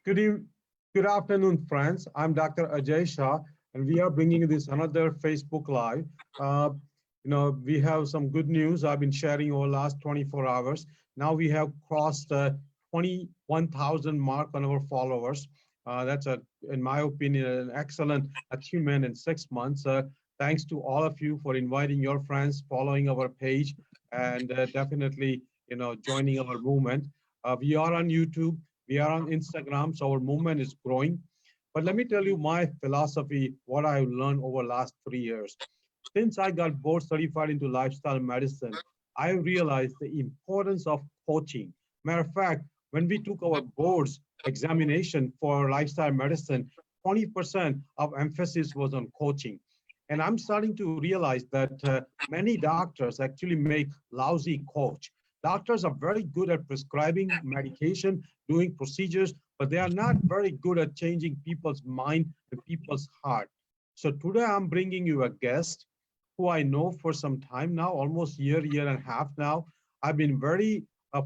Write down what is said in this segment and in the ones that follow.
Good eve- Good afternoon, friends. I'm Dr. Aajay Shah, and we are bringing this another Facebook Live. Uh, we have some good news I've been sharing over the last 24 hours. Now we have crossed 21,000 mark on our followers. That's, in my opinion, an excellent achievement in 6 months. Thanks to all of you for inviting your friends, following our page, and definitely, joining our movement. We are on YouTube. We are on Instagram, so our movement is growing. But let me tell you my philosophy, what I've learned over the last 3 years. Since I got board certified into lifestyle medicine, I realized the importance of coaching. Matter of fact, when we took our boards examination for lifestyle medicine, 20% of emphasis was on coaching. And I'm starting to realize that many doctors actually make lousy coach. Doctors are very good at prescribing medication, doing procedures, but they are not very good at changing people's mind and people's heart. So today I'm bringing you a guest who I know for some time now, almost year and a half now. I've been very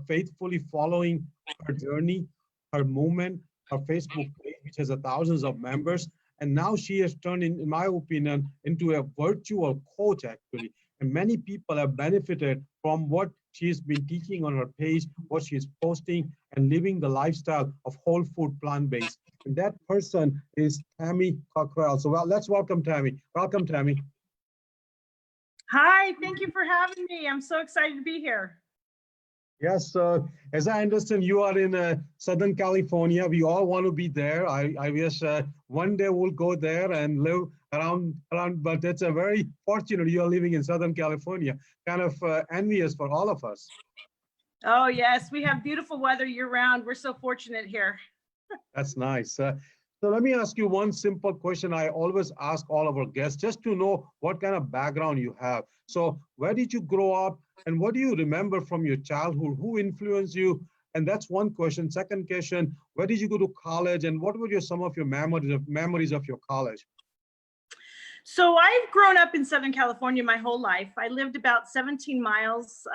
faithfully following her journey, her movement, her Facebook page, which has thousands of members. And now she has turned, in my opinion, into a virtual coach, actually. And many people have benefited from what she's been teaching on her page, what she's posting, and living the lifestyle of whole food plant-based. And that person is Tami Cockrell. So let's welcome Tami. Welcome, Tami. Hi, thank you for having me. I'm so excited to be here. Yes, as I understand, you are in Southern California. We all want to be there. I wish one day we'll go there and live around, but it's a very fortunate you're living in Southern California. Kind of envious for all of us. Oh, yes, we have beautiful weather year round. We're so fortunate here. That's nice. So let me ask you one simple question I always ask all of our guests, just to know what kind of background you have. So where did you grow up? And what do you remember from your childhood? Who influenced you? And that's one question. Second question, where did you go to college? And what were some of your memories of your college? So I've grown up in Southern California my whole life. I lived about 17 miles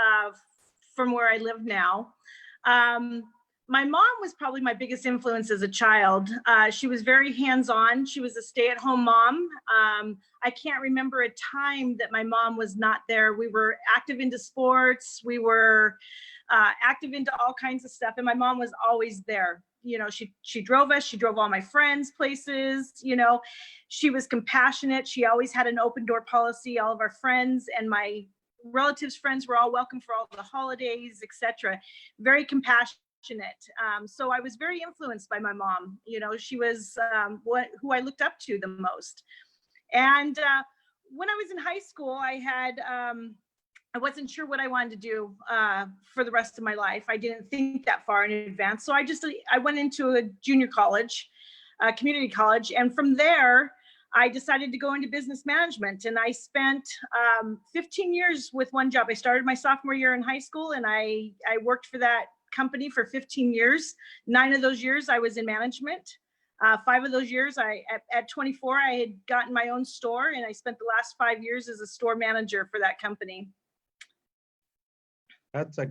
from where I live now. My mom was probably my biggest influence as a child. She was very hands-on. She was a stay-at-home mom. I can't remember a time that my mom was not there. We were active into sports. We were active into all kinds of stuff. And my mom was always there. You know, she drove us. She drove all my friends places. You know, she was compassionate. She always had an open door policy. All of our friends and my relatives' friends were all welcome for all the holidays, etc. Very compassionate. So I was very influenced by my mom. You know, she was who I looked up to the most. And when I was in high school, I wasn't sure what I wanted to do for the rest of my life. I didn't think that far in advance. So I went into a junior college, community college. And from there, I decided to go into business management. And I spent 15 years with one job. I started my sophomore year in high school, and I worked for that company for 15 years. 9 of those years I was in management. 5 of those years, at 24, I had gotten my own store, and I spent the last 5 years as a store manager for that company. That's a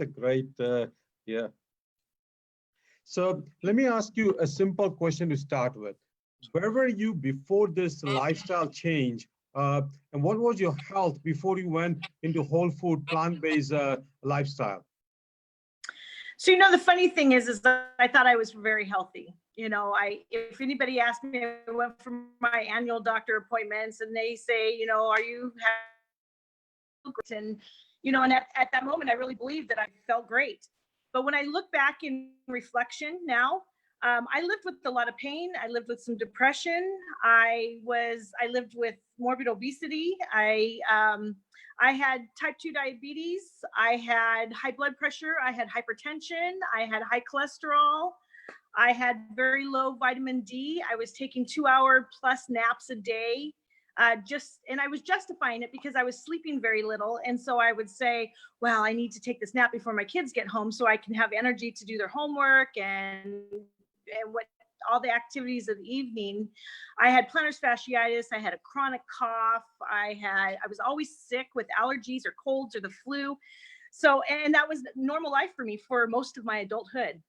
great, yeah. So let me ask you a simple question to start with. Where were you before this lifestyle change? And what was your health before you went into whole food, plant-based lifestyle? So, you know, the funny thing is that I thought I was very healthy. You know, if anybody asked me, I went for my annual doctor appointments, and they say, you know, are you having, and, you know, and at that moment, I really believed that I felt great. But when I look back in reflection now, I lived with a lot of pain. I lived with some depression. I lived with morbid obesity. I had type 2 diabetes. I had high blood pressure. I had hypertension. I had high cholesterol. I had very low vitamin D. I was taking 2-hour plus naps a day. And I was justifying it because I was sleeping very little. And so I would say, well, I need to take this nap before my kids get home so I can have energy to do their homework and what all the activities of the evening. I had plantar fasciitis. I had a chronic cough. I was always sick with allergies or colds or the flu. So, and that was normal life for me for most of my adulthood.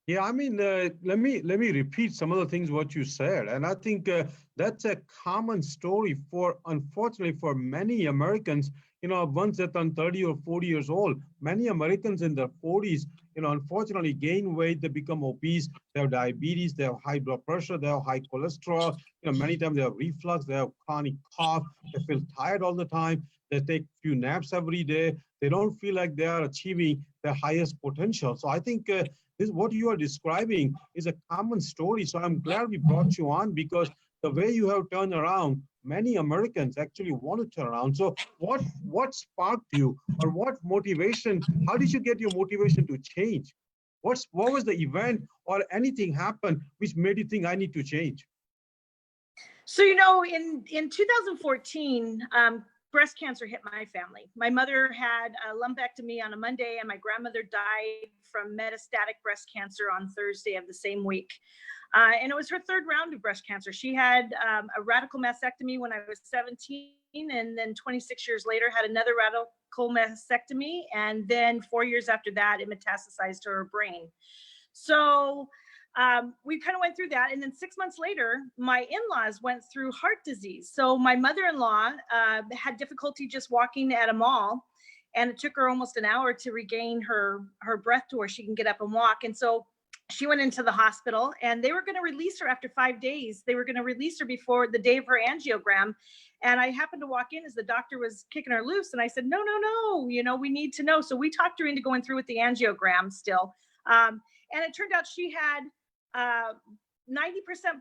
Yeah, I mean, let me repeat some of the things what you said, and I think that's a common story for, unfortunately, for many Americans. Ones that are 30 or 40 years old. Many Americans in their 40s, unfortunately, gain weight. They become obese. They have diabetes. They have high blood pressure. They have high cholesterol. Many times they have reflux. They have chronic cough. They feel tired all the time. They take few naps every day. They don't feel like they are achieving their highest potential. So I think. This what you are describing is a common story. So I'm glad we brought you on because the way you have turned around, many Americans actually want to turn around. So what sparked you, or what motivation? How did you get your motivation to change? What was the event or anything happened which made you think I need to change? So, in 2014, breast cancer hit my family. My mother had a lumpectomy on a Monday, and my grandmother died from metastatic breast cancer on Thursday of the same week. And it was her third round of breast cancer. She had a radical mastectomy when I was 17, and then 26 years later had another radical mastectomy. And then 4 years after that, it metastasized to her brain. So we kind of went through that. And then 6 months later, my in-laws went through heart disease. So my mother-in-law had difficulty just walking at a mall, and it took her almost an hour to regain her breath to where she can get up and walk. And so she went into the hospital, and they were going to release her after 5 days. They were going to release her before the day of her angiogram. And I happened to walk in as the doctor was kicking her loose. And I said, no, we need to know. So we talked her into going through with the angiogram still. And it turned out she had 90%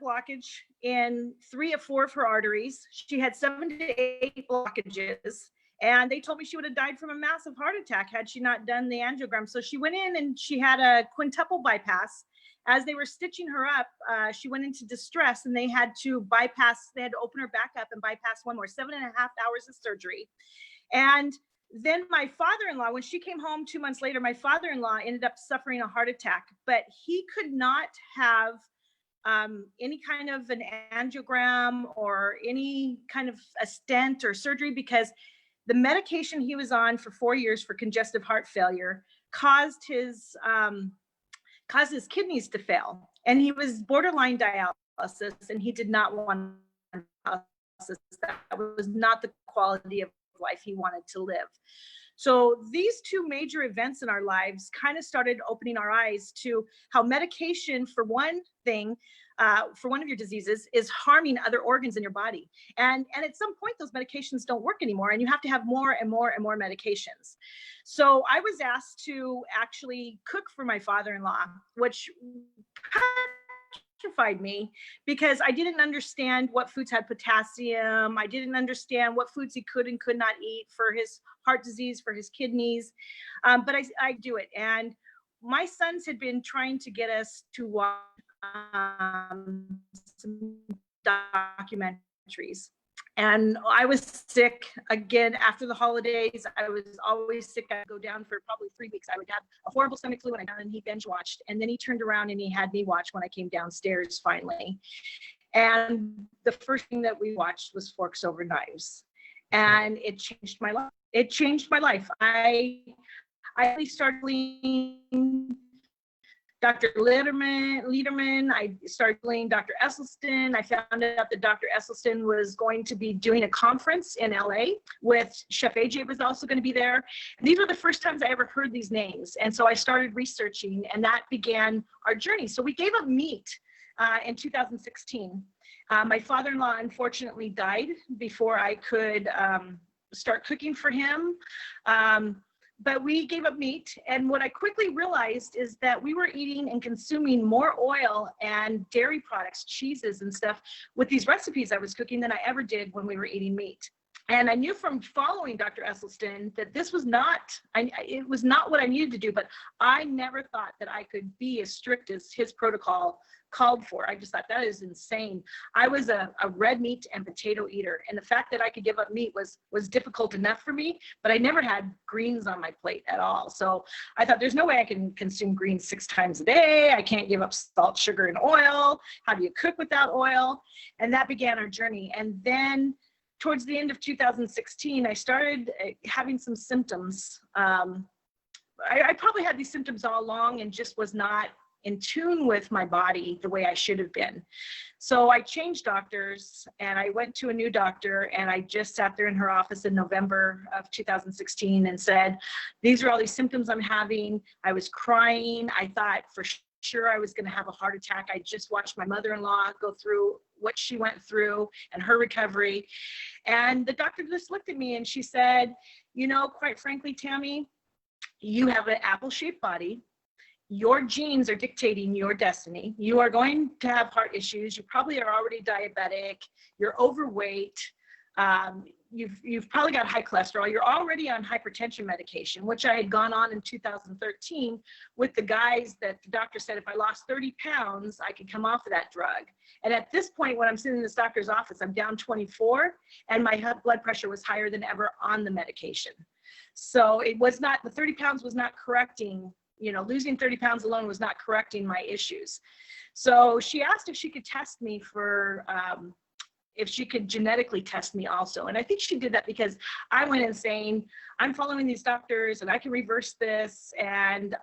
blockage in 3 of 4 of her arteries. She had 7 to 8 blockages. And they told me she would have died from a massive heart attack had she not done the angiogram. So she went in and she had a quintuple bypass. As they were stitching her up, she went into distress, and they had to open her back up and bypass one more, 7.5 hours of surgery. And then my father-in-law, when she came home 2 months later, my father-in-law ended up suffering a heart attack, but he could not have any kind of an angiogram or any kind of a stent or surgery, because the medication he was on for 4 years for congestive heart failure caused his kidneys to fail. And he was borderline dialysis, and he did not want dialysis. That was not the quality of life he wanted to live. So these 2 major events in our lives kind of started opening our eyes to how medication for one thing, for one of your diseases, is harming other organs in your body. And at some point, those medications don't work anymore, and you have to have more and more and more medications. So I was asked to actually cook for my father-in-law, which petrified me, because I didn't understand what foods had potassium. I didn't understand what foods he could and could not eat for his heart disease, for his kidneys. But I do it. And my sons had been trying to get us to watch some documentaries. And I was sick again after the holidays. I was always sick. I'd go down for probably 3 weeks. I would have a horrible stomach flu, and he binge watched. And then he turned around and he had me watch when I came downstairs finally. And the first thing that we watched was Forks Over Knives. And it changed my life. It changed my life. I started reading Dr. Lederman. I started reading Dr. Esselstyn. I found out that Dr. Esselstyn was going to be doing a conference in LA with Chef Aajay was also going to be there. And these were the first times I ever heard these names. And so I started researching, and that began our journey. So we gave up meat in 2016. My father-in-law unfortunately died before I could start cooking for him. But we gave up meat. And what I quickly realized is that we were eating and consuming more oil and dairy products, cheeses and stuff with these recipes I was cooking than I ever did when we were eating meat. And I knew from following Dr. Esselstyn that this was it was not what I needed to do, but I never thought that I could be as strict as his protocol called for. I just thought that is insane. I was a red meat and potato eater, and the fact that I could give up meat was difficult enough for me, but I never had greens on my plate at all. So I thought there's no way I can consume greens 6 times a day. I can't give up salt, sugar, and oil. How do you cook without oil? And that began our journey. And then towards the end of 2016, I started having some symptoms. I probably had these symptoms all along and just was not in tune with my body the way I should have been. So I changed doctors and I went to a new doctor, and I just sat there in her office in November of 2016 and said, these are all these symptoms I'm having. I was crying. I thought for sure I was going to have a heart attack. I just watched my mother-in-law go through what she went through and her recovery. And the doctor just looked at me and she said, you know, quite frankly, Tami, you have an apple-shaped body. Your genes are dictating your destiny. You are going to have heart issues. You probably are already diabetic. You're overweight. You've probably got high cholesterol. You're already on hypertension medication, which I had gone on in 2013 with the guys that the doctor said if I lost 30 pounds, I could come off of that drug. And at this point, when I'm sitting in this doctor's office, I'm down 24, and my blood pressure was higher than ever on the medication. So it was not, the 30 pounds was not correcting, you know, losing 30 pounds alone was not correcting my issues. So she asked if she could test me for, if she could genetically test me also. And I think she did that because I went in saying, I'm following these doctors and I can reverse this and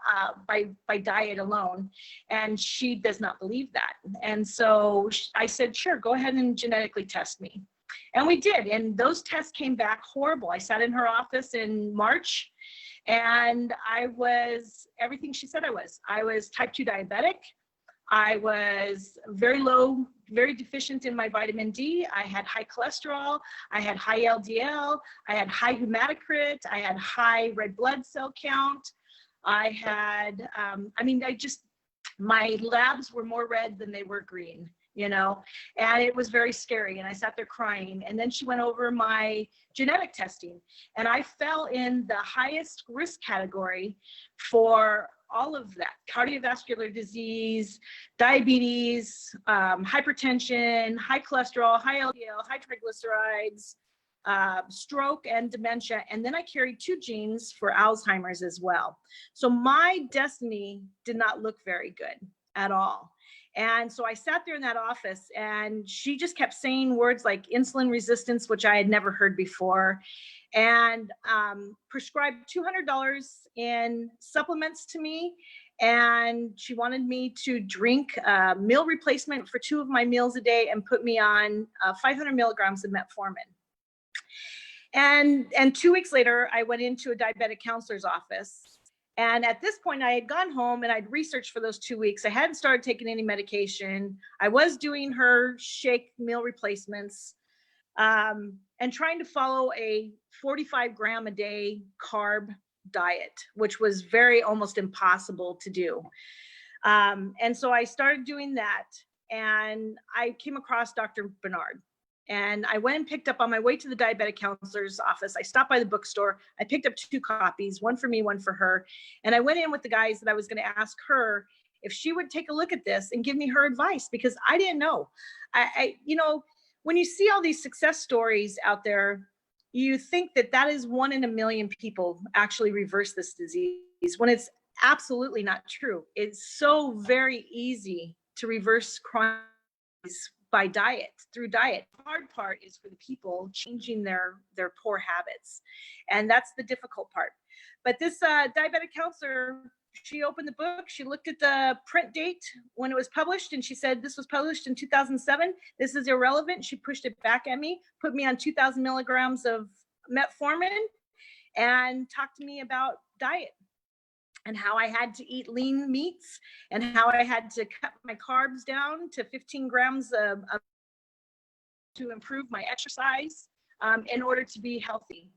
by diet alone. And she does not believe that. And so I said, sure, go ahead and genetically test me. And we did. And those tests came back horrible. I sat in her office in March and I was everything she said I was. I was type 2 diabetic. I was very low, very deficient in my vitamin D. I had high cholesterol. I had high LDL. I had high hematocrit. I had high red blood cell count. I had, my labs were more red than they were green, you know, and it was very scary. And I sat there crying. And then she went over my genetic testing, and I fell in the highest risk category for all of that: cardiovascular disease, diabetes, hypertension, high cholesterol, high LDL, high triglycerides, stroke, and dementia. And then I carried 2 genes for Alzheimer's as well. So my destiny did not look very good at all. And so I sat there in that office, and she just kept saying words like insulin resistance, which I had never heard before, and prescribed $200 in supplements to me. And she wanted me to drink meal replacement for 2 of my meals a day and put me on 500 milligrams of metformin. And 2 weeks later, I went into a diabetic counselor's office. And at this point, I had gone home and I'd researched for those 2 weeks. I hadn't started taking any medication. I was doing her shake meal replacements and trying to follow a 45 gram a day carb diet, which was very almost impossible to do. And so I started doing that, and I came across Dr. Bernard. And I went and picked up on my way to the diabetic counselor's office. I stopped by the bookstore. I picked up 2 copies, one for me, one for her. And I went in with the guys that I was going to ask her if she would take a look at this and give me her advice, because I didn't know. You know, when you see all these success stories out there, you think that that is 1 in a million people actually reverse this disease, when it's absolutely not true. It's so very easy to reverse chronic disease by diet, through diet. The hard part is for the people changing their poor habits. And that's the difficult part. But this diabetic counselor, she opened the book, she looked at the print date when it was published, and she said, this was published in 2007. This is irrelevant. She pushed it back at me, put me on 2,000 milligrams of metformin, and talked to me about diet and how I had to eat lean meats and how I had to cut my carbs down to 15 grams to improve my exercise in order to be healthy.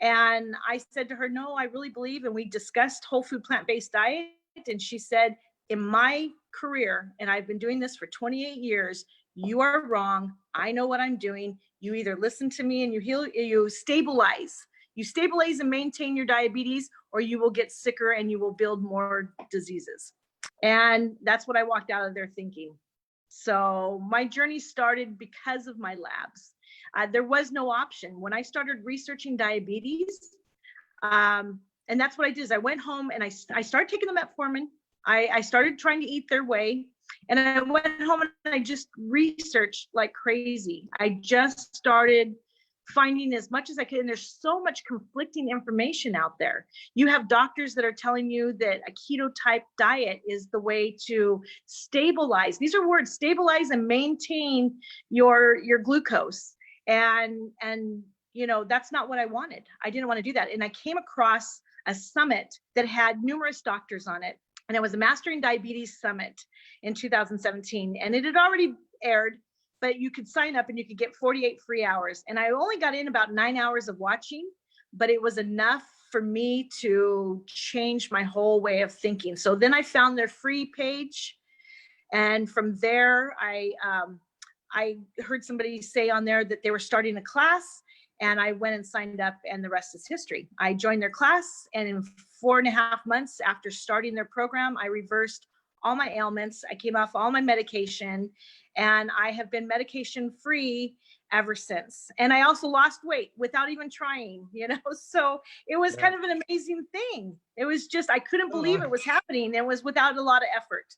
And I said to her, no, I really believe, and we discussed whole food plant-based diet. And she said, in my career, and I've been doing this for 28 years, you are wrong. I know what I'm doing. You either listen to me and you stabilize and maintain your diabetes, or you will get sicker and you will build more diseases. And that's what I walked out of there thinking. So my journey started because of my labs. There was no option. When I started researching diabetes, and that's what I did, is I went home and I started taking the metformin. I started trying to eat their way. And I went home and I just researched like crazy. I just started finding as much as I could. And there's so much conflicting information out there. You have doctors that are telling you that a keto type diet is the way to stabilize. These are words: stabilize and maintain your glucose. And you know, that's not what I wanted. I didn't want to do that. And I came across a summit that had numerous doctors on it. And it was a Mastering Diabetes Summit in 2017. And it had already aired, but you could sign up and you could get 48 free hours. And I only got in about 9 hours of watching, but it was enough for me to change my whole way of thinking. So then I found their free page. And from there, I heard somebody say on there that they were starting a class, and I went and signed up, and the rest is history. I joined their class, and in 4.5 months after starting their program, I reversed all my ailments. I came off all my medication, and I have been medication free ever since. And I also lost weight without even trying, you know? So it was kind of an amazing thing. It was just, I couldn't believe it was happening. It was without a lot of effort.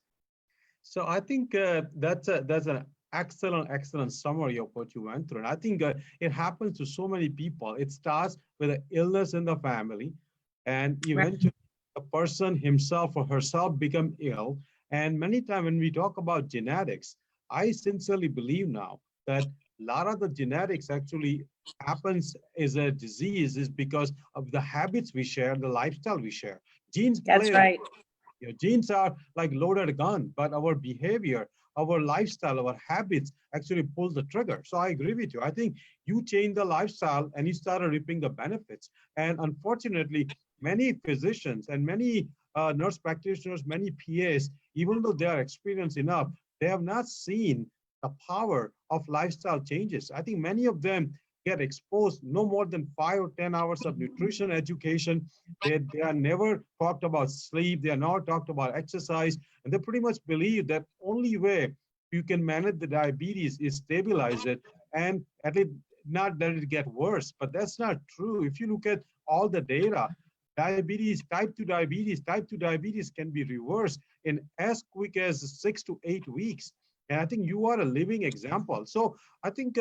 So I think that's an excellent summary of what you went through. And I think it happens to so many people. It starts with an illness in the family, and eventually the person himself or herself become ill. And many times when we talk about genetics, I sincerely believe now that a lot of the genetics actually happens as a disease is because of the habits we share, the lifestyle we share. Genes That's right. Genes are like loaded gun, but our behavior, our lifestyle, our habits actually pull the trigger. So I agree with you. I think you change the lifestyle and you started reaping the benefits. And unfortunately, many physicians and many nurse practitioners, many PAs, even though they are experienced enough, they have not seen the power of lifestyle changes. I think many of them get exposed no more than 5 or 10 hours of nutrition education. They are never talked about sleep. They are not talked about exercise. And they pretty much believe that only way you can manage the diabetes is stabilize it and at least not let it get worse. But that's not true. If you look at all the data, diabetes, type 2 diabetes can be reversed in as quick as 6 to 8 weeks. And I think you are a living example. So I think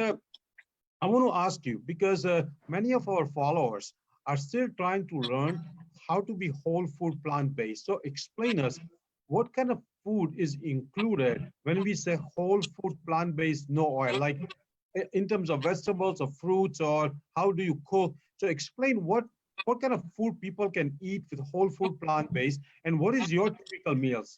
I want to ask you, because many of our followers are still trying to learn how to be whole food plant-based. So explain us what kind of food is included when we say whole food plant-based, no oil, like in terms of vegetables or fruits, or how do you cook? So explain what kind of food people can eat with whole food plant-based, and what is your typical meals?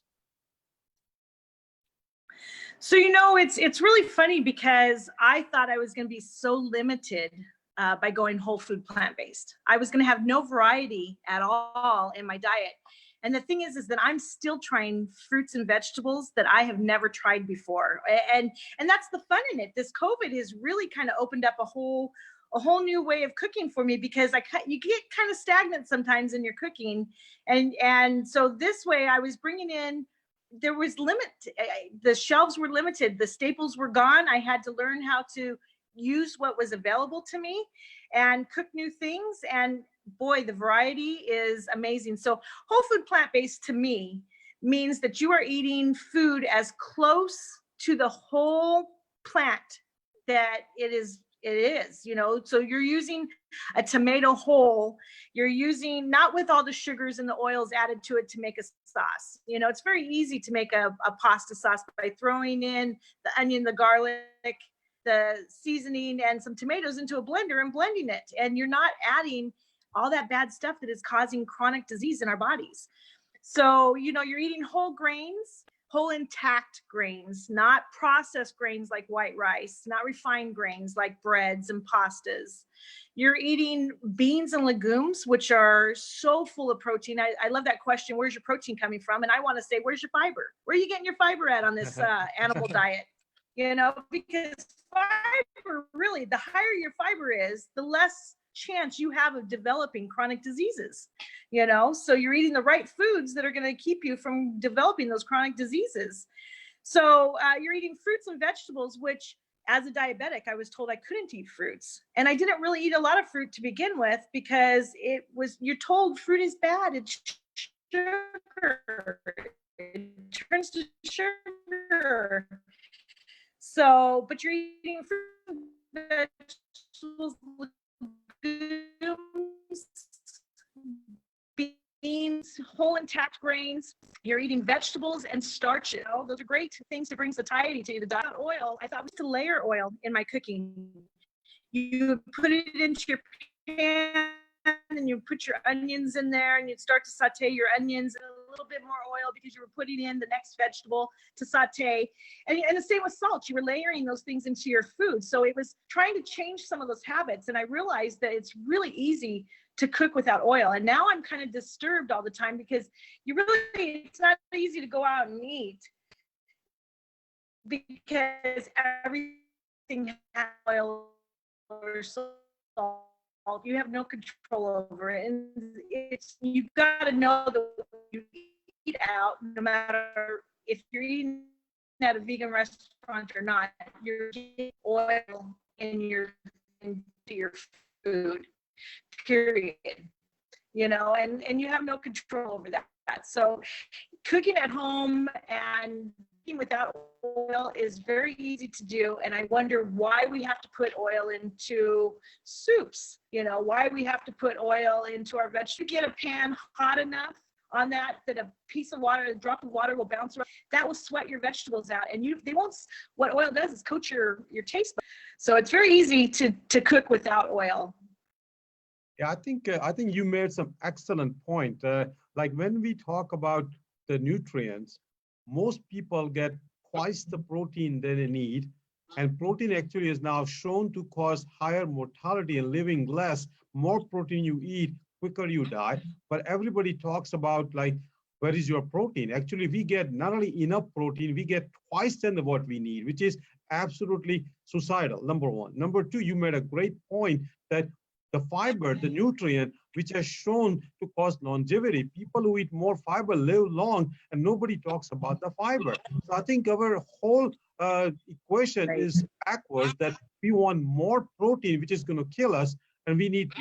So, you know, it's really funny because I thought I was going to be so limited by going whole food plant-based. I was going to have no variety at all in my diet. And the thing is that I'm still trying fruits and vegetables that I have never tried before. And that's the fun in it. This COVID has really kind of opened up a whole new way of cooking for me, because you get kind of stagnant sometimes in your cooking. And so this way I was bringing in, there was the shelves were limited, the staples were gone. I had to learn how to use what was available to me and cook new things. And boy, the variety is amazing. So whole food plant-based to me means that you are eating food as close to the whole plant that it is, you know. So you're using a tomato whole, you're using, not with all the sugars and the oils added to it to make a sauce. You know, it's very easy to make a pasta sauce by throwing in the onion, the garlic, the seasoning, and some tomatoes into a blender and blending it. And you're not adding all that bad stuff that is causing chronic disease in our bodies. So, you know, you're eating whole grains, whole intact grains, not processed grains like white rice, not refined grains like breads and pastas. You're eating beans and legumes, which are so full of protein. I love that question, where's your protein coming from? And I want to say, where's your fiber? Where are you getting your fiber at on this animal diet? You know, because fiber, really, the higher your fiber is, the less chance you have of developing chronic diseases, you know. So you're eating the right foods that are going to keep you from developing those chronic diseases. So you're eating fruits and vegetables, which as a diabetic, I was told I couldn't eat fruits. And I didn't really eat a lot of fruit to begin with, because you're told fruit is bad. It's sugar. It turns to sugar. So, but you're eating fruit, vegetables, whole intact grains. You're eating vegetables and starch. You know, those are great things to bring satiety to the diet. Oil, I thought, was To layer oil in my cooking. You put it into your pan and you put your onions in there and you'd start to saute your onions and a little bit more oil because you were putting in the next vegetable to saute. And the same with salt. You were layering those things into your food. So it was trying to change some of those habits. And I realized that it's really easy to cook without oil. And now I'm kind of disturbed all the time because it's not easy to go out and eat because everything has oil or salt. You have no control over it. And you've got to know that you eat out, no matter if you're eating at a vegan restaurant or not, you're getting oil into your food, period. You know, and you have no control over that. So cooking at home and cooking without oil is very easy to do. And I wonder why we have to put oil into soups, you know, why we have to put oil into our vegetables. Get a pan hot enough on that a piece of water, a drop of water will bounce around. That will sweat your vegetables out. And what oil does is coat your taste buds. So it's very easy to cook without oil. Yeah, I think you made some excellent point. Like when we talk about the nutrients, most people get twice the protein that they need, and protein actually is now shown to cause higher mortality and living less. More protein you eat, quicker you die. But everybody talks about like, where is your protein? Actually, we get not only enough protein, we get twice than what we need, which is absolutely suicidal, number one. Number two, you made a great point that the fiber, the nutrient, which has shown to cause longevity. People who eat more fiber live long, and nobody talks about the fiber. So I think our whole equation is backwards, that we want more protein, which is going to kill us, and we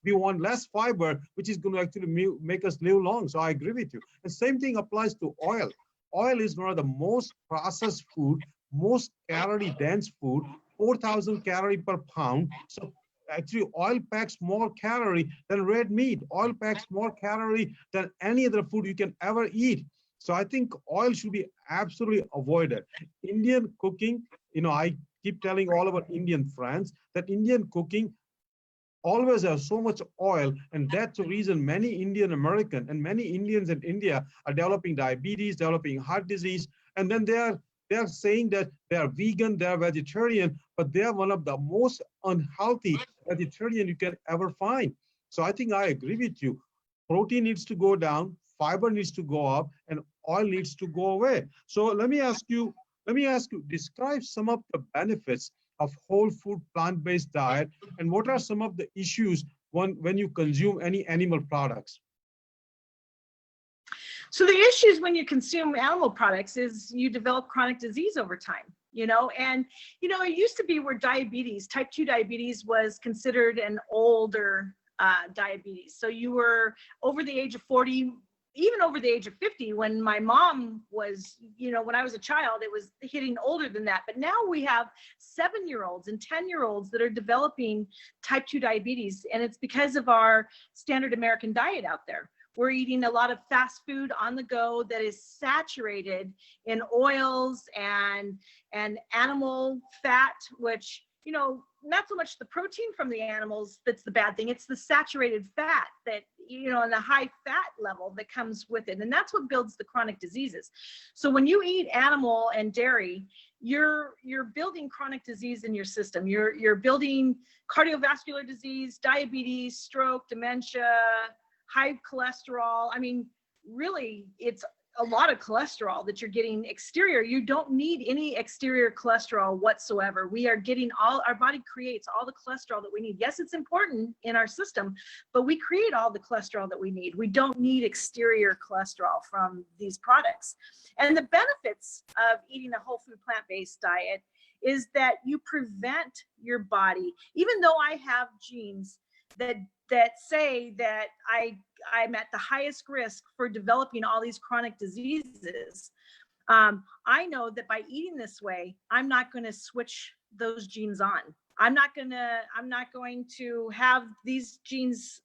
want less fiber, which is going to actually make us live long. So I agree with you. The same thing applies to oil. Oil is one of the most processed food, most calorie dense food, 4,000 calorie per pound. So actually, oil packs more calorie than red meat. Oil packs more calorie than any other food you can ever eat. So I think oil should be absolutely avoided. Indian cooking, you know, I keep telling all of our Indian friends that Indian cooking always has so much oil, and that's the reason many Indian American and many Indians in India are developing diabetes, developing heart disease, and then they are saying that they are vegan, they are vegetarian, but they are one of the most unhealthy vegetarian you can ever find. So I think I agree with you. Protein needs to go down, fiber needs to go up, and oil needs to go away. So let me ask you, describe some of the benefits of whole food plant-based diet, and what are some of the issues when you consume any animal products? So the issues when you consume animal products is you develop chronic disease over time, you know, and, you know, it used to be where diabetes, type 2 diabetes was considered an older diabetes. So you were over the age of 40, even over the age of 50, when my mom was, you know, when I was a child, it was hitting older than that. But now we have 7-year-olds and 10-year-olds that are developing type 2 diabetes. And it's because of our standard American diet out there. We're eating a lot of fast food on the go that is saturated in oils and animal fat, which, you know, not so much the protein from the animals that's the bad thing. It's the saturated fat that, you know, and the high fat level that comes with it. And that's what builds the chronic diseases. So when you eat animal and dairy, you're building chronic disease in your system. You're building cardiovascular disease, diabetes, stroke, dementia, high cholesterol. I mean, really, it's a lot of cholesterol that you're getting exterior. You don't need any exterior cholesterol whatsoever. We are getting our body creates all the cholesterol that we need. Yes, it's important in our system, but we create all the cholesterol that we need. We don't need exterior cholesterol from these products. And the benefits of eating a whole food plant-based diet is that you prevent your body, even though I have genes that say that I'm at the highest risk for developing all these chronic diseases. I know that by eating this way, I'm not going to switch those genes on. I'm not going to have these genes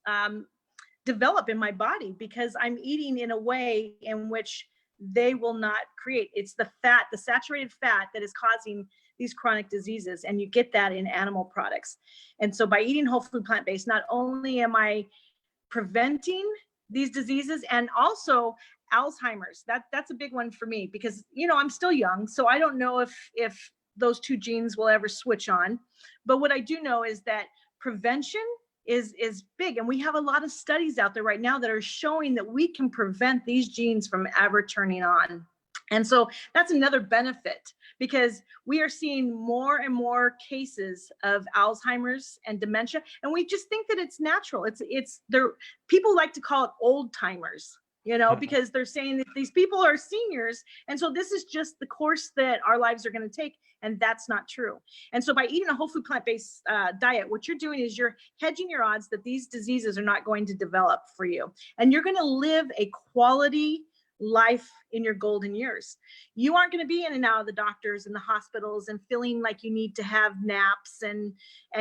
develop in my body because I'm eating in a way in which they will not create. It's the fat, the saturated fat that is causing these chronic diseases. And you get that in animal products. And so by eating whole food plant-based, not only am I preventing these diseases and also Alzheimer's, that's a big one for me because, you know, I'm still young. So I don't know if those two genes will ever switch on. But what I do know is that prevention is big. And we have a lot of studies out there right now that are showing that we can prevent these genes from ever turning on. And so that's another benefit because we are seeing more and more cases of Alzheimer's and dementia. And we just think that it's natural. It's there. People like to call it old timers, you know, because they're saying that these people are seniors. And so this is just the course that our lives are going to take. And that's not true. And so by eating a whole food plant-based diet, what you're doing is you're hedging your odds that these diseases are not going to develop for you. And you're going to live a quality life in your golden years. You aren't going to be in and out of the doctors and the hospitals and feeling like you need to have naps and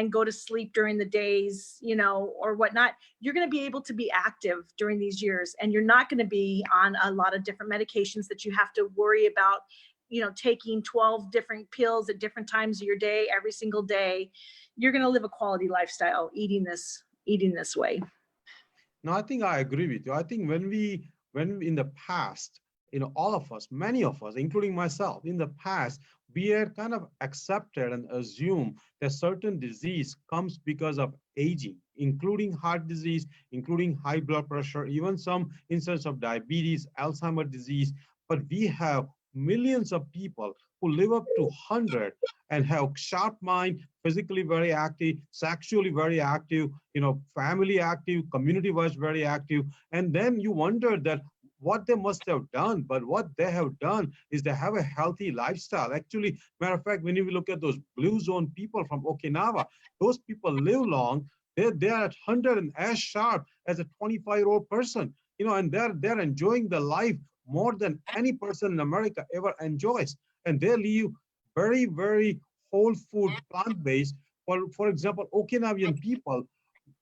go to sleep during the days, you know, or whatnot. You're going to be able to be active during these years, and you're not going to be on a lot of different medications that you have to worry about, you know, taking 12 different pills at different times of your day, every single day. You're going to live a quality lifestyle eating this way. No, I think I agree with you. I think when in the past, you know, all of us, many of us, including myself, in the past, we had kind of accepted and assumed that certain disease comes because of aging, including heart disease, including high blood pressure, even some instances of diabetes, Alzheimer's disease. But we have millions of people who live up to 100 and have sharp mind, physically very active, sexually very active, you know, family active, community-wise very active. And then you wonder that what they must have done, but what they have done is they have a healthy lifestyle. Actually, matter of fact, when you look at those blue zone people from Okinawa, those people live long. They're at 100 and as sharp as a 25-year-old person, you know, and they're enjoying the life more than any person in America ever enjoys. And they live very, very whole food, plant-based. For example, Okinawan people,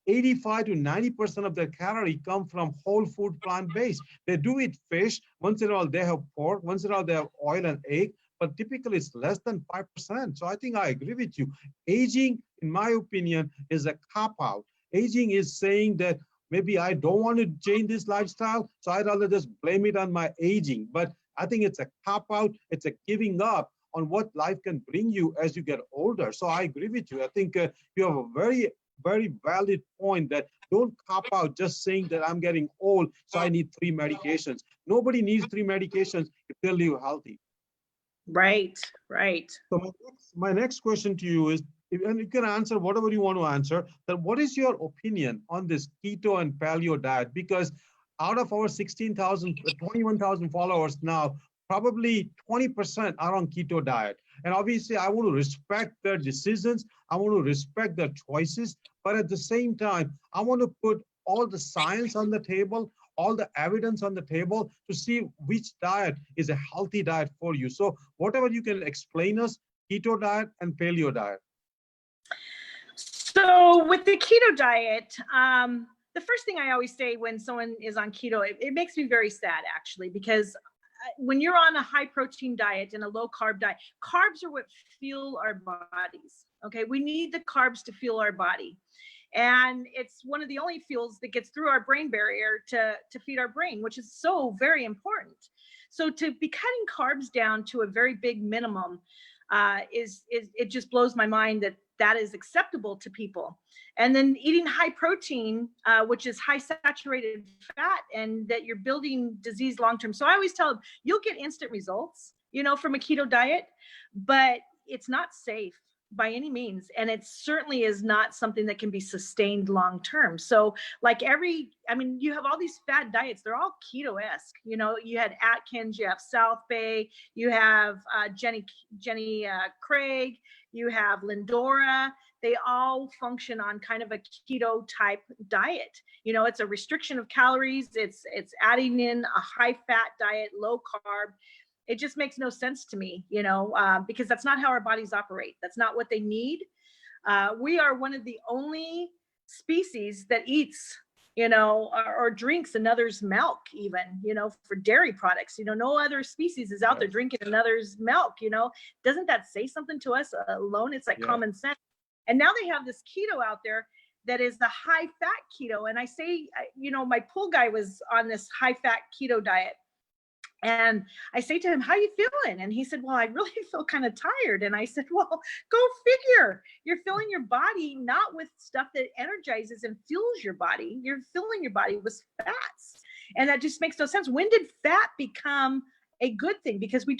85 to 90% of their calories come from whole food, plant-based. They do eat fish. Once in a while, they have pork. Once in a while, they have oil and egg. But typically, it's less than 5%. So I think I agree with you. Aging, in my opinion, is a cop-out. Aging is saying that maybe I don't want to change this lifestyle, so I'd rather just blame it on my aging. But I think it's a cop-out. It's a giving up on what life can bring you as you get older. So I agree with you. I think you have a very, very valid point that don't cop out just saying that I'm getting old, so I need 3 medications. Nobody needs 3 medications if they live healthy. Right, right. So my next question to you is, and you can answer whatever you want to answer, that what is your opinion on this keto and paleo diet? Because out of our 21,000 followers now, probably 20% are on keto diet. And obviously, I want to respect their decisions. I want to respect their choices. But at the same time, I want to put all the science on the table, all the evidence on the table to see which diet is a healthy diet for you. So whatever you can explain us, keto diet and paleo diet. So with the keto diet, the first thing I always say when someone is on keto, it makes me very sad, actually, because when you're on a high protein diet and a low carb diet, carbs are what fuel our bodies. Okay, we need the carbs to fuel our body. And it's one of the only fuels that gets through our brain barrier to feed our brain, which is so very important. So to be cutting carbs down to a very big minimum it just blows my mind that is acceptable to people. And then eating high protein, which is high saturated fat, and that you're building disease long-term. So I always tell them, you'll get instant results, you know, from a keto diet, but it's not safe by any means. And it certainly is not something that can be sustained long-term. So like you have all these fad diets, they're all keto-esque. You know, you had Atkins, you have South Bay, you have Jenny Craig, you have Lindora. They all function on kind of a keto type diet. You know, it's a restriction of calories. It's adding in a high fat diet, low carb. It just makes no sense to me, you know, because that's not how our bodies operate. That's not what they need. We are one of the only species that eats or drinks another's milk, even, for dairy products. No other species is out there drinking another's milk. Doesn't that say something to us alone? It's like common sense. And now they have this keto out there that is the high fat keto. And I say, my pool guy was on this high fat keto diet. And I say to him, how you feeling? And he said, well, I really feel kind of tired. And I said, well, go figure. You're filling your body not with stuff that energizes and fuels your body. You're filling your body with fats. And that just makes no sense. When did fat become a good thing? Because we've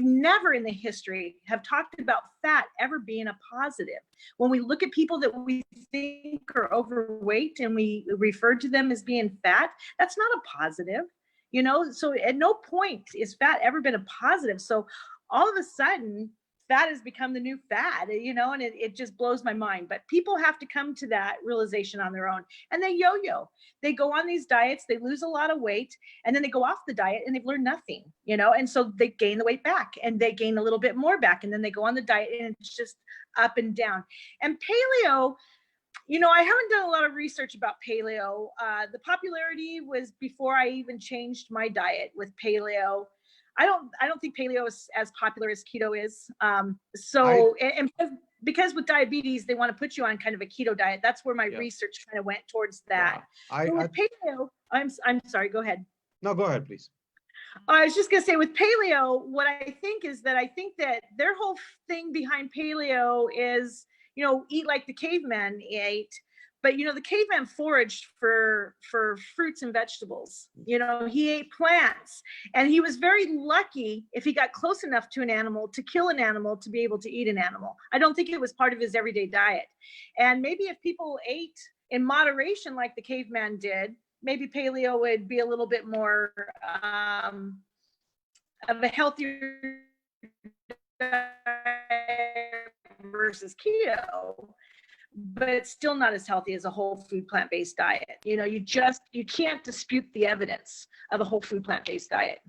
never in the history have talked about fat ever being a positive. When we look at people that we think are overweight and we refer to them as being fat, that's not a positive. So at no point is fat ever been a positive. So all of a sudden, fat has become the new fad, and it just blows my mind. But people have to come to that realization on their own. And they yo-yo. They go on these diets, they lose a lot of weight, and then they go off the diet and they've learned nothing, and so they gain the weight back and they gain a little bit more back. And then they go on the diet and it's just up and down. And paleo, I haven't done a lot of research about paleo. The popularity was before I even changed my diet with paleo. I don't think paleo is as popular as keto is. Because with diabetes, they want to put you on kind of a keto diet. That's where my research kind of went towards that. With paleo, I'm sorry, go ahead. No, go ahead, please. I was just going to say with paleo, what I think that their whole thing behind paleo is, eat like the caveman ate. But, the caveman foraged for fruits and vegetables. He ate plants, and he was very lucky if he got close enough to an animal to kill an animal to be able to eat an animal. I don't think it was part of his everyday diet. And maybe if people ate in moderation like the caveman did, maybe paleo would be a little bit more of a healthier diet versus keto. But it's still not as healthy as a whole food plant-based diet. You can't dispute the evidence of a whole food plant-based diet.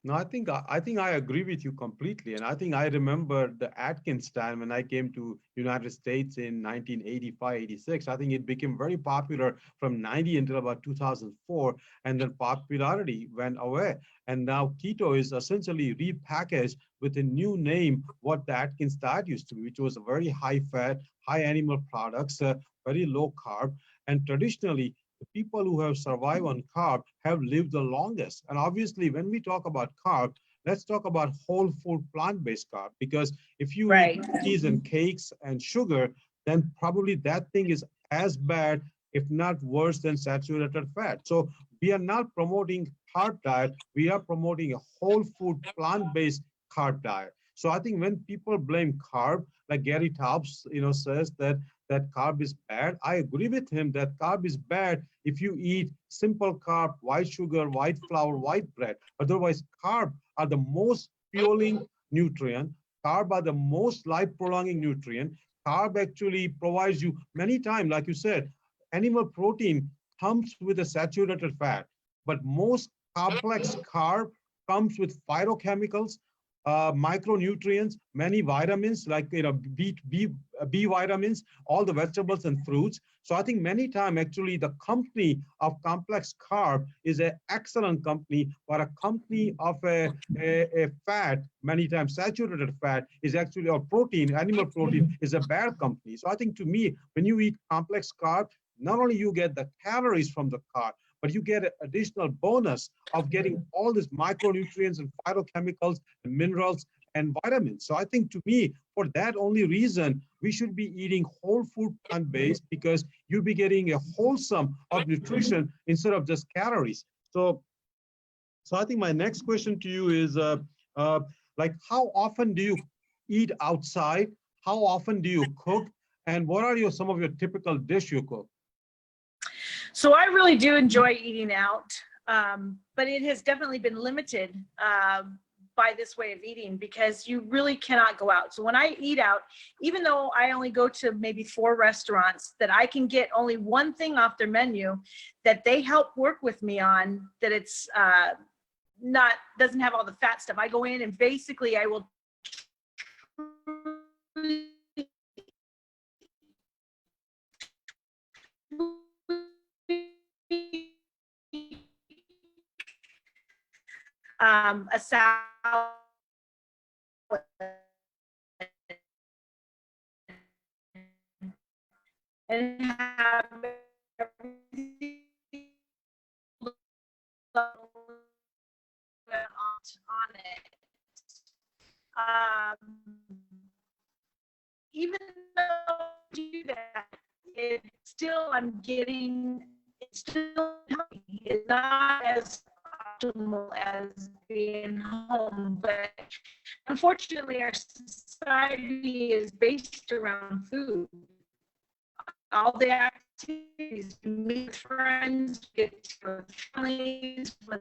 No, I think I agree with you completely. And I think I remember the Atkins time when I came to United States in 1985, 86. I think it became very popular from 90 until about 2004. And then popularity went away. And now keto is essentially repackaged with a new name, what the Atkins diet used to be, which was a very high fat, high animal products, very low carb. And traditionally, the people who have survived on carb have lived the longest. And obviously, when we talk about carb, let's talk about whole food plant-based carb, because if you eat cookies and cakes and sugar, then probably that thing is as bad, if not worse, than saturated fat. So we are not promoting carb diet, we are promoting a whole food plant-based carb diet. So I think when people blame carb, like Gary Taubes, says that carb is bad, I agree with him that carb is bad if you eat simple carb, white sugar, white flour, white bread. Otherwise, carb are the most fueling nutrient. Carb are the most life prolonging nutrient. Carb actually provides you many times, like you said, animal protein comes with a saturated fat, but most complex carb comes with phytochemicals, micronutrients, many vitamins like B vitamins, all the vegetables and fruits. So I think many times actually the company of complex carb is an excellent company, but a company of a fat, many times saturated fat, is actually, or protein, animal protein, is a bad company. So I think to me, when you eat complex carb, not only you get the calories from the carb, but you get an additional bonus of getting all these micronutrients and phytochemicals and minerals and vitamins. So I think to me, for that only reason, we should be eating whole food plant-based, because you'll be getting a wholesome of nutrition instead of just calories. So I think my next question to you is, like, how often do you eat outside? How often do you cook? And what are some of your typical dish you cook? So I really do enjoy eating out, but it has definitely been limited by this way of eating, because you really cannot go out. So when I eat out, even though I only go to maybe 4 restaurants, that I can get only one thing off their menu that they help work with me on, that it's doesn't have all the fat stuff. I go in and basically I will a salad and have everything on it. Even though I do that, it's still it's still healthy. It's not as optimal as being home, but unfortunately, our society is based around food. All the activities, meet friends, get to families, when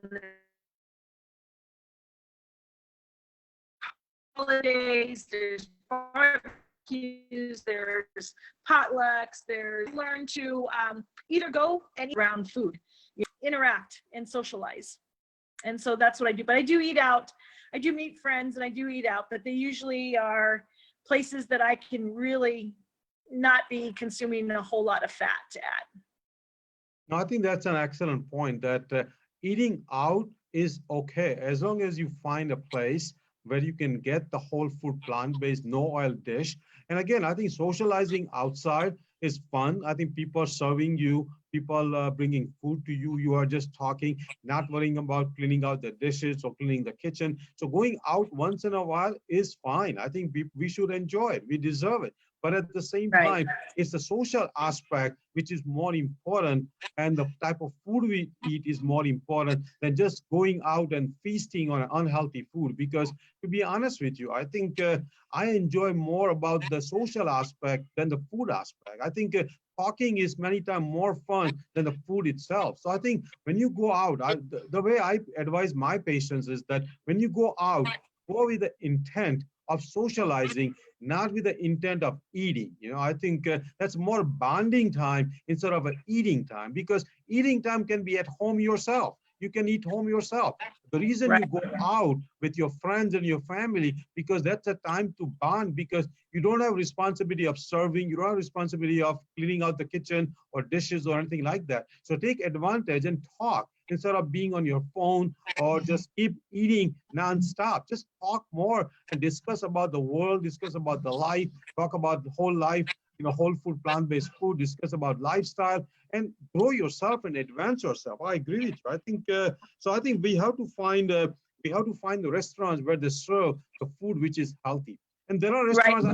holidays, there's barbecues, there's potlucks, there's learn to either go and eat around food, interact and socialize. And so that's what I do. But I do eat out. I do meet friends and I do eat out, but they usually are places that I can really not be consuming a whole lot of fat at. No, I think that's an excellent point, that eating out is okay as long as you find a place where you can get the whole food plant-based, no oil dish. And again, I think socializing outside is fun. I think people are serving you, people bringing food to you. You are just talking, not worrying about cleaning out the dishes or cleaning the kitchen. So going out once in a while is fine. I think we should enjoy it. We deserve it. But at the same time, it's the social aspect which is more important, and the type of food we eat is more important than just going out and feasting on unhealthy food. Because to be honest with you, I think I enjoy more about the social aspect than the food aspect. I think talking is many times more fun than the food itself. So I think when you go out, the way I advise my patients is that when you go out, go with the intent of socializing, not with the intent of eating. I think that's more bonding time instead of an eating time, because eating time can be at home yourself. You can eat home yourself. The reason you go out with your friends and your family, because that's a time to bond, because you don't have responsibility of serving, you don't have responsibility of cleaning out the kitchen or dishes or anything like that. So take advantage and talk instead of being on your phone or just keep eating nonstop. Just talk more and discuss about the world, discuss about the life, talk about the whole life, whole food, plant-based food, discuss about lifestyle, and grow yourself and advance yourself. I agree with you. I think so. I think we have to find the restaurants where they serve the food which is healthy. And there are restaurants.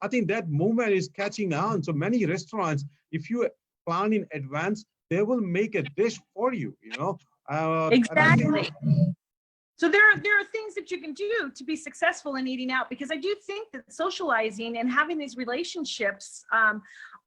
I think that movement is catching on. So many restaurants, if you plan in advance, they will make a dish for you. Exactly. So there are things that you can do to be successful in eating out, because I do think that socializing and having these relationships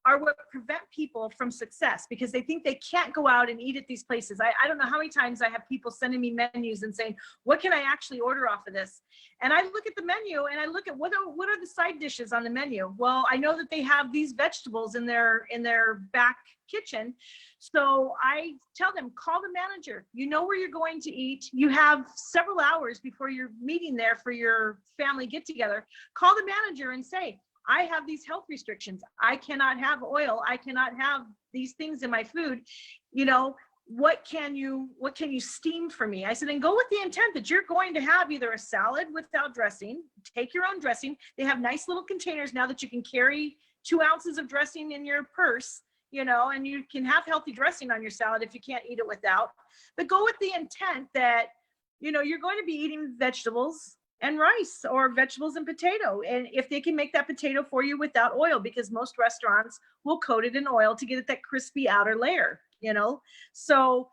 are what prevent people from success, because they think they can't go out and eat at these places. I don't know how many times I have people sending me menus and saying, what can I actually order off of this? And I look at the menu and I look at what are the side dishes on the menu. Well, I know that they have these vegetables in their back kitchen. So I tell them, call the manager. You know where you're going to eat. You have several hours before you're meeting there for your family get together. Call the manager and say, I have these health restrictions. I cannot have oil. I cannot have these things in my food. What can you steam for me? I said, and go with the intent that you're going to have either a salad without dressing, take your own dressing. They have nice little containers now that you can carry 2 ounces of dressing in your purse, and you can have healthy dressing on your salad if you can't eat it without. But go with the intent that, you're going to be eating vegetables and rice, or vegetables and potato. And if they can make that potato for you without oil, because most restaurants will coat it in oil to get it that crispy outer layer, So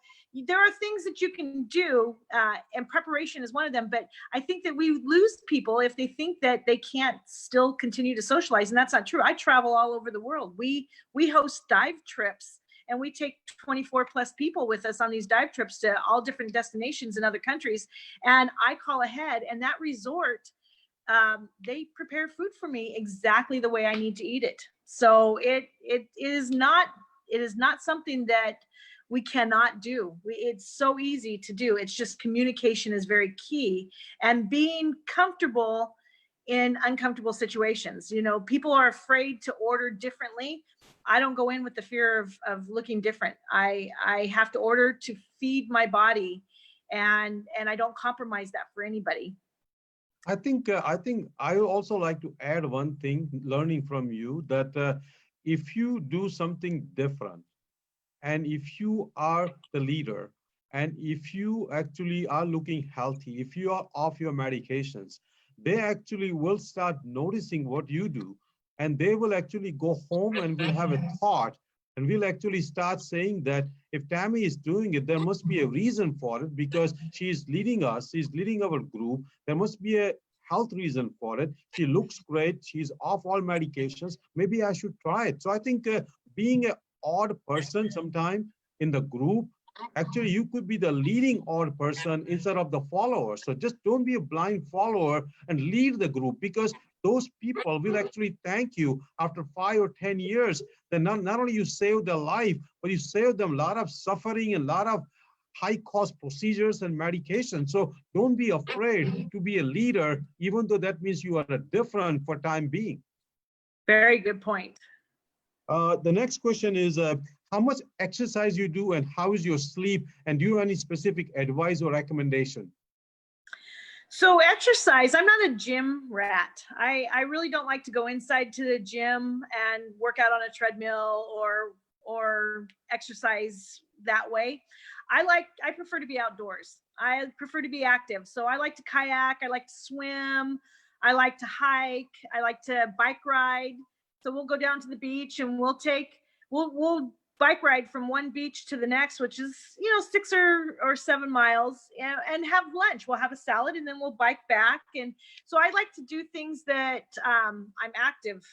there are things that you can do, and preparation is one of them. But I think that we lose people if they think that they can't still continue to socialize. And that's not true. I travel all over the world. We host dive trips, and we take 24 plus people with us on these dive trips to all different destinations in other countries. And I call ahead, and that resort, they prepare food for me exactly the way I need to eat it. So it is not something that we cannot do. It's so easy to do. It's just communication is very key, and being comfortable in uncomfortable situations. People are afraid to order differently. I don't go in with the fear of looking different. I have to order to feed my body, and I don't compromise that for anybody. I think I would also like to add one thing, learning from you, that if you do something different, and if you are the leader, and if you actually are looking healthy, if you are off your medications, they actually will start noticing what you do, and they will actually go home and will have a thought, and will actually start saying that if Tami is doing it, there must be a reason for it, because she is leading us, she's leading our group. There must be a health reason for it. She looks great. She's off all medications. Maybe I should try it. So I think being an odd person sometime in the group, actually you could be the leading odd person instead of the follower. So just don't be a blind follower and lead the group, because those people will actually thank you after 5 or 10 years. Then not only you save their life, but you save them a lot of suffering and a lot of high cost procedures and medication. So don't be afraid to be a leader, even though that means you are different for time being. Very good point. The next question is, how much exercise you do and how is your sleep? And do you have any specific advice or recommendation? So exercise, I'm not a gym rat. I really don't like to go inside to the gym and work out on a treadmill or exercise that way. I prefer to be outdoors. I prefer to be active. So I like to kayak, I like to swim, I like to hike, I like to bike ride. So we'll go down to the beach and we'll bike ride from one beach to the next, which is, 6 or 7 miles, and have lunch. We'll have a salad and then we'll bike back. And so I like to do things that I'm active.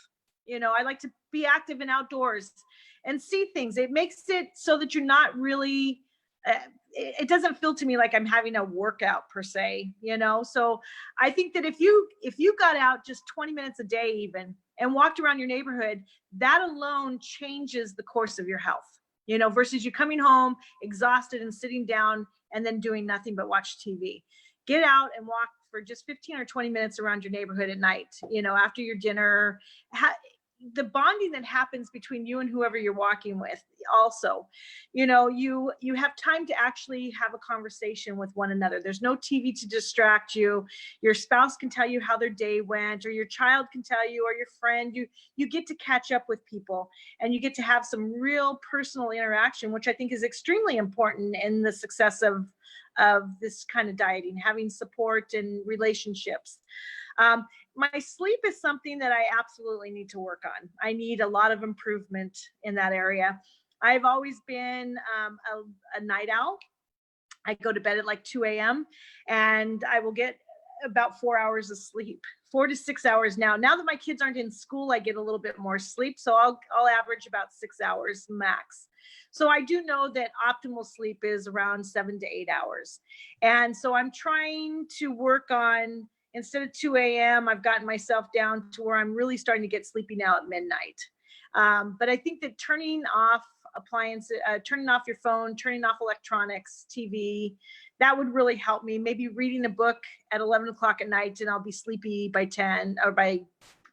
I like to be active and outdoors and see things. It makes it so that you're not really, it doesn't feel to me like I'm having a workout per se, So I think that if you got out just 20 minutes a day even and walked around your neighborhood, that alone changes the course of your health, versus you coming home exhausted and sitting down and then doing nothing but watch TV. Get out and walk for just 15 or 20 minutes around your neighborhood at night, after your dinner. The bonding that happens between you and whoever you're walking with also, you have time to actually have a conversation with one another. There's no TV to distract you. Your spouse can tell you how their day went, or your child can tell you, or your friend. You get to catch up with people, and you get to have some real personal interaction, which I think is extremely important in the success of this kind of dieting, having support and relationships. My sleep is something that I absolutely need to work on. I need a lot of improvement in that area. I've always been a night owl. I go to bed at like 2 a.m. and I will get about 4 hours of sleep, 4 to 6 hours now. Now that my kids aren't in school, I get a little bit more sleep. So I'll average about 6 hours max. So I do know that optimal sleep is around 7 to 8 hours. And so I'm trying to work on, instead of 2 a.m., I've gotten myself down to where I'm really starting to get sleepy now at midnight. But I think that turning off appliances, turning off your phone, turning off electronics, TV, that would really help me. Maybe reading a book at 11 o'clock at night and I'll be sleepy by 10 or by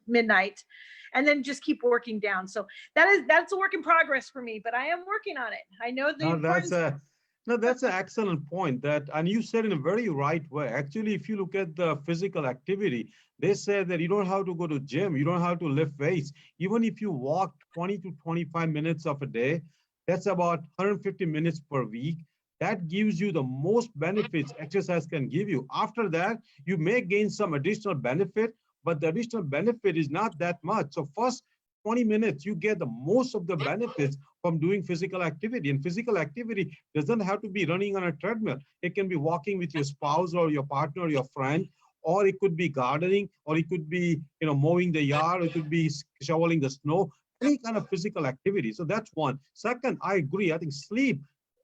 midnight, and then just keep working down. So that's a work in progress for me, but I am working on it. I know the importance. No, that's an excellent point. And you said in a very right way. Actually, if you look at the physical activity, they say that you don't have to go to gym, you don't have to lift weights. Even if you walk 20 to 25 minutes of a day, that's about 150 minutes per week. That gives you the most benefits exercise can give you. After that, you may gain some additional benefit, but the additional benefit is not that much. So first 20 minutes, you get the most of the benefits from doing physical activity. And physical activity doesn't have to be running on a treadmill. It can be walking with your spouse or your partner or your friend, or it could be gardening, or it could be mowing the yard, or it could be shoveling the snow, any kind of physical activity. So that's one. Second, I agree. I think sleep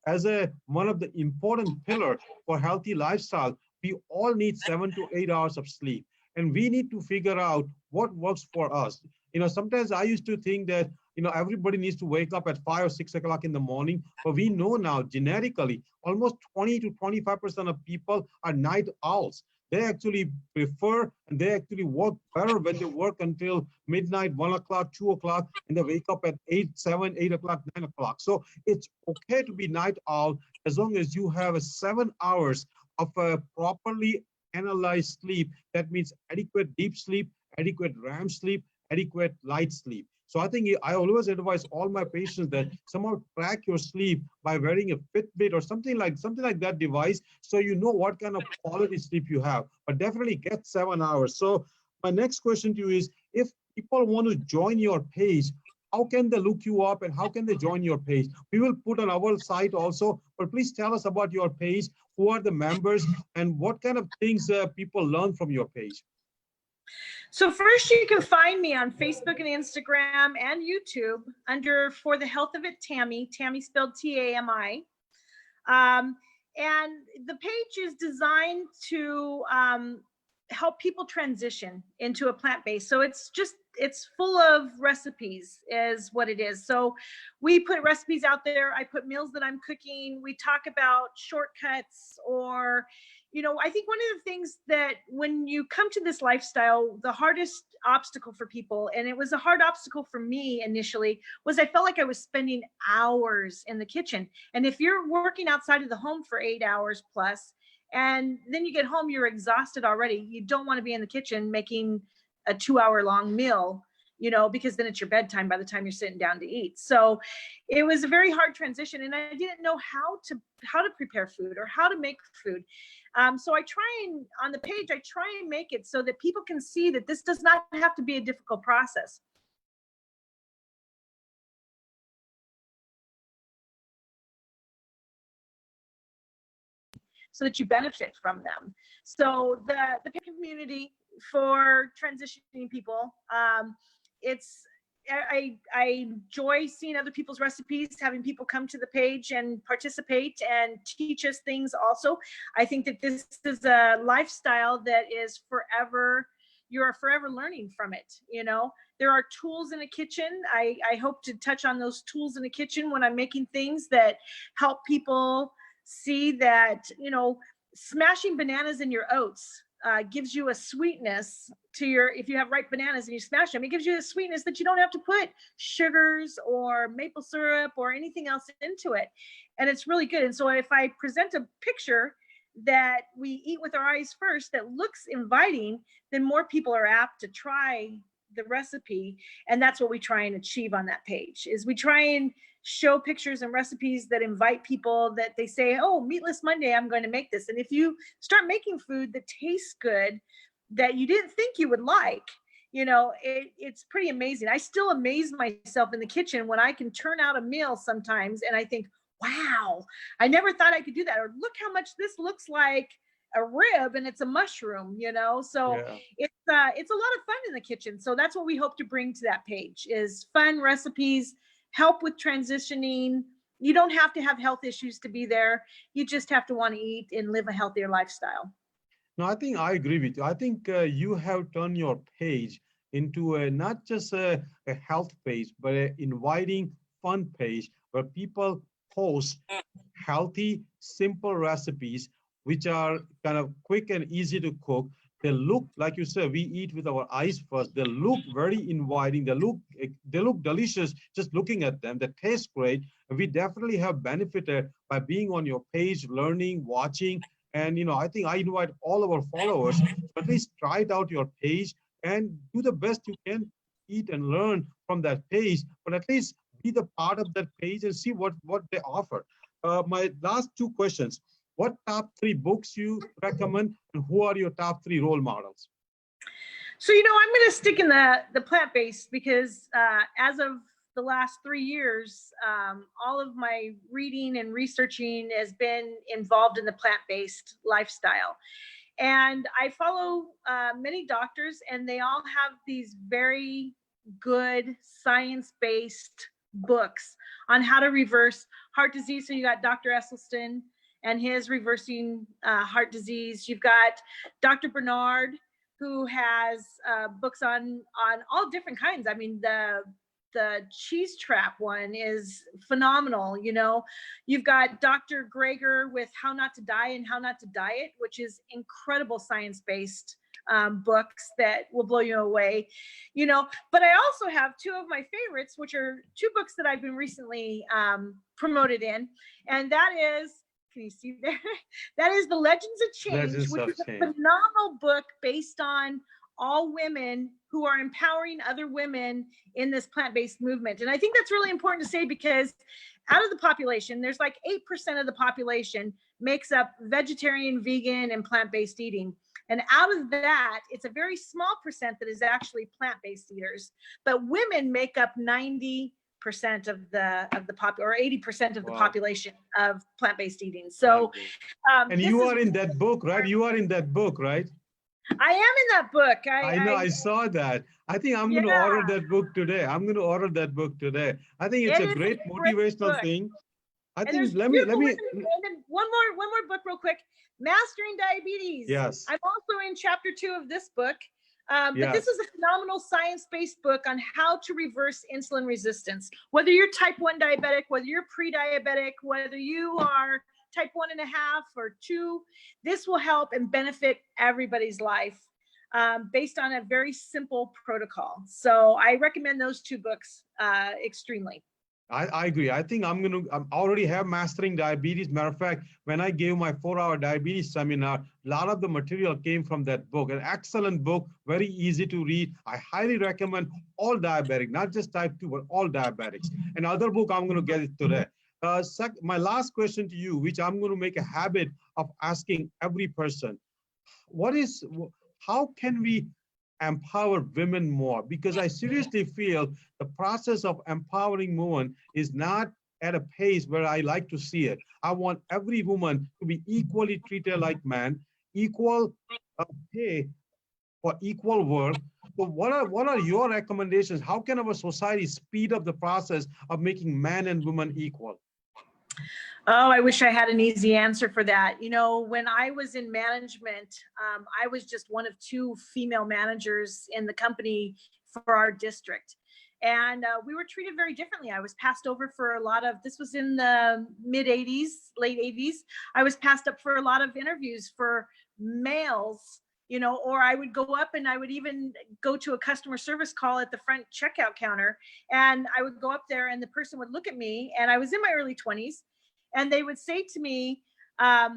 as one of the important pillars for healthy lifestyle. We all need 7 to 8 hours of sleep, and we need to figure out what works for us. Sometimes I used to think that, everybody needs to wake up at 5 or 6 o'clock in the morning, but we know now genetically, almost 20 to 25% of people are night owls. they actually prefer and they actually work better when they work until midnight, 1 o'clock, 2 o'clock, and they wake up at 8, 7, 8 o'clock, 9 o'clock. So it's okay to be night owl as long as you have a 7 hours of a properly analyzed sleep. That means adequate deep sleep, adequate REM sleep, adequate light sleep. So I think I always advise all my patients that somehow track your sleep by wearing a Fitbit or something like that device, so you know what kind of quality sleep you have. But definitely get 7 hours. So my next question to you is, if people want to join your page, how can they look you up and how can they join your page? We will put on our site also, but please tell us about your page. Who are the members and what kind of things people learn from your page? So first, you can find me on Facebook and Instagram and YouTube under For the Health of It, Tami. Tami spelled T-A-M-I. And the page is designed to help people transition into a plant-based. So it's full of recipes is what it is. So we put recipes out there. I put meals that I'm cooking. We talk about shortcuts, or, you know, I think one of the things that when you come to this lifestyle, the hardest obstacle for people, and it was a hard obstacle for me initially, was I felt like I was spending hours in the kitchen. And if you're working outside of the home for 8 hours plus, and then you get home, you're exhausted already, you don't want to be in the kitchen making a 2-hour-long meal, you know, because then it's your bedtime by the time you're sitting down to eat. So it was a very hard transition, and I didn't know how to prepare food or how to make food. So I try and on the page, I try and make it so that people can see that this does not have to be a difficult process. So that you benefit from them. So the community for transitioning people, I enjoy seeing other people's recipes, having people come to the page and participate and teach us things also. I think that this is a lifestyle that is forever, you're forever learning from it. You know, there are tools in a kitchen. I hope to touch on those tools in the kitchen when I'm making things that help people see that, you know, smashing bananas in your oats gives you a sweetness to your, if you have ripe bananas and you smash them, it gives you a sweetness that you don't have to put sugars or maple syrup or anything else into it. And it's really good. And so if I present a picture that we eat with our eyes first that looks inviting, then more people are apt to try the recipe. And that's what we try and achieve on that page, is we try and show pictures and recipes that invite people, that they say, oh, Meatless Monday, I'm going to make this. And if you start making food that tastes good, that you didn't think you would like, you know, it's pretty amazing. I still amaze myself in the kitchen when I can turn out a meal sometimes and I think, wow, I never thought I could do that. Or look how much this looks like a rib and it's a mushroom, you know? So yeah. It's a lot of fun in the kitchen. So that's what we hope to bring to that page, is fun recipes, help with transitioning. You don't have to have health issues to be there. You just have to want to eat and live a healthier lifestyle. No, I think I agree with you. I think you have turned your page into not just a health page, but an inviting, fun page where people post healthy, simple recipes, which are kind of quick and easy to cook. They look, like you said, we eat with our eyes first. They look very inviting. They look delicious just looking at them. They taste great. And we definitely have benefited by being on your page, learning, watching. And, you know, I think I invite all our followers to at least try it out your page and do the best you can, eat and learn from that page, but at least be the part of that page and see what they offer. My last two questions. What top 3 books you recommend, and who are your top 3 role models? So, you know, I'm going to stick in the plant-based because as of the last 3 years, all of my reading and researching has been involved in the plant-based lifestyle. And I follow many doctors, and they all have these very good science-based books on how to reverse heart disease. So you got Dr. Esselstyn and his reversing heart disease. You've got Dr. Bernard, who has books on all different kinds. I mean, the cheese trap one is phenomenal. You know, you've got Dr. Greger with How Not to Die and How Not to Diet, which is incredible science-based books that will blow you away, you know. But I also have two of my favorites, which are two books that I've been recently promoted in, and that is, can you see there? That is The Legends of Change, which is a phenomenal book based on all women who are empowering other women in this plant-based movement. And I think that's really important to say, because out of the population, there's like 8% of the population makes up vegetarian, vegan, and plant-based eating. And out of that, it's a very small percent that is actually plant-based eaters. But women make up 90% of the or 80% of the population of plant-based eating. So, and you are in that book, right? You are in that book, right? I am in that book. I know, I saw that. I think I'm going to order that book today. I'm going to order that book today. I think it's a great motivational thing. I think let me. And then one more book real quick. Mastering Diabetes. Yes. I'm also in chapter 2 of this book. But this is a phenomenal science-based book on how to reverse insulin resistance. Whether you're type 1 diabetic, whether you're pre-diabetic, whether you are type 1.5 or 2, this will help and benefit everybody's life based on a very simple protocol. So I recommend those two books extremely. I agree. I think I already have Mastering Diabetes. Matter of fact, when I gave my 4-hour diabetes seminar, a lot of the material came from that book. An excellent book, very easy to read. I highly recommend all diabetic, not just type 2, but all diabetics. Another book, I'm going to get it today. My last question to you, which I'm going to make a habit of asking every person, how can we empower women more? Because I seriously feel the process of empowering women is not at a pace where I like to see it. I want every woman to be equally treated like men, equal pay for equal work. So what are your recommendations? How can our society speed up the process of making men and women equal? Oh, I wish I had an easy answer for that. You know, when I was in management, I was just one of 2 female managers in the company for our district. And we were treated very differently. I was passed over for a lot of, this was in the mid 80s, late 80s. I was passed up for a lot of interviews for males, you know, or I would go up and I would even go to a customer service call at the front checkout counter. And I would go up there and the person would look at me, and I was in my early 20s. And they would say to me, I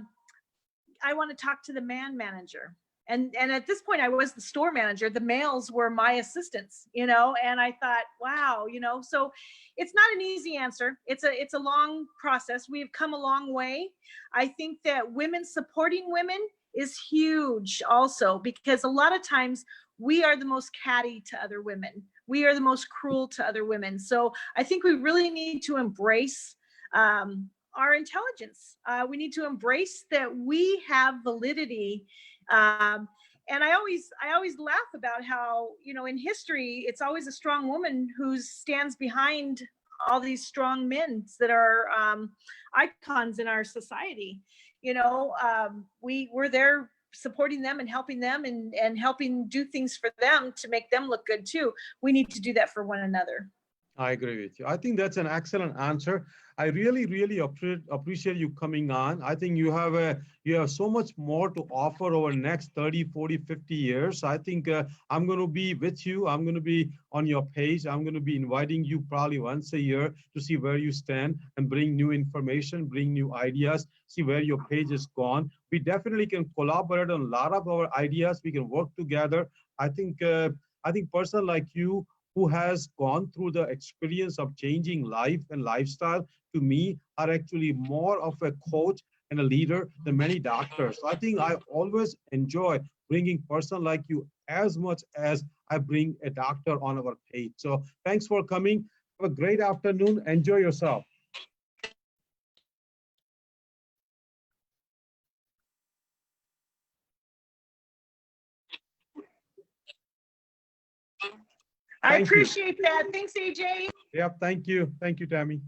want to talk to the man manager. And at this point, I was the store manager. The males were my assistants, you know, and I thought, wow, you know, so it's not an easy answer. It's a long process. We've come a long way. I think that women supporting women is huge also, because a lot of times we are the most catty to other women. We are the most cruel to other women. So I think we really need to embrace our intelligence. We need to embrace that we have validity. And I always laugh about how, you know, in history, it's always a strong woman who stands behind all these strong men that are icons in our society. You know, we're there supporting them and helping them and helping do things for them to make them look good too. We need to do that for one another. I agree with you. I think that's an excellent answer. I really, really appreciate you coming on. I think you have so much more to offer over the next 30, 40, 50 years. I think I'm going to be with you. I'm going to be on your page. I'm going to be inviting you probably once a year to see where you stand and bring new information, bring new ideas, see where your page is gone. We definitely can collaborate on a lot of our ideas. We can work together. I think person like you, who has gone through the experience of changing life and lifestyle, to me, are actually more of a coach and a leader than many doctors. So I think I always enjoy bringing a person like you as much as I bring a doctor on our page. So thanks for coming. Have a great afternoon. Enjoy yourself. I appreciate that. Thanks, AJ. Yep, thank you. Thank you, Tami.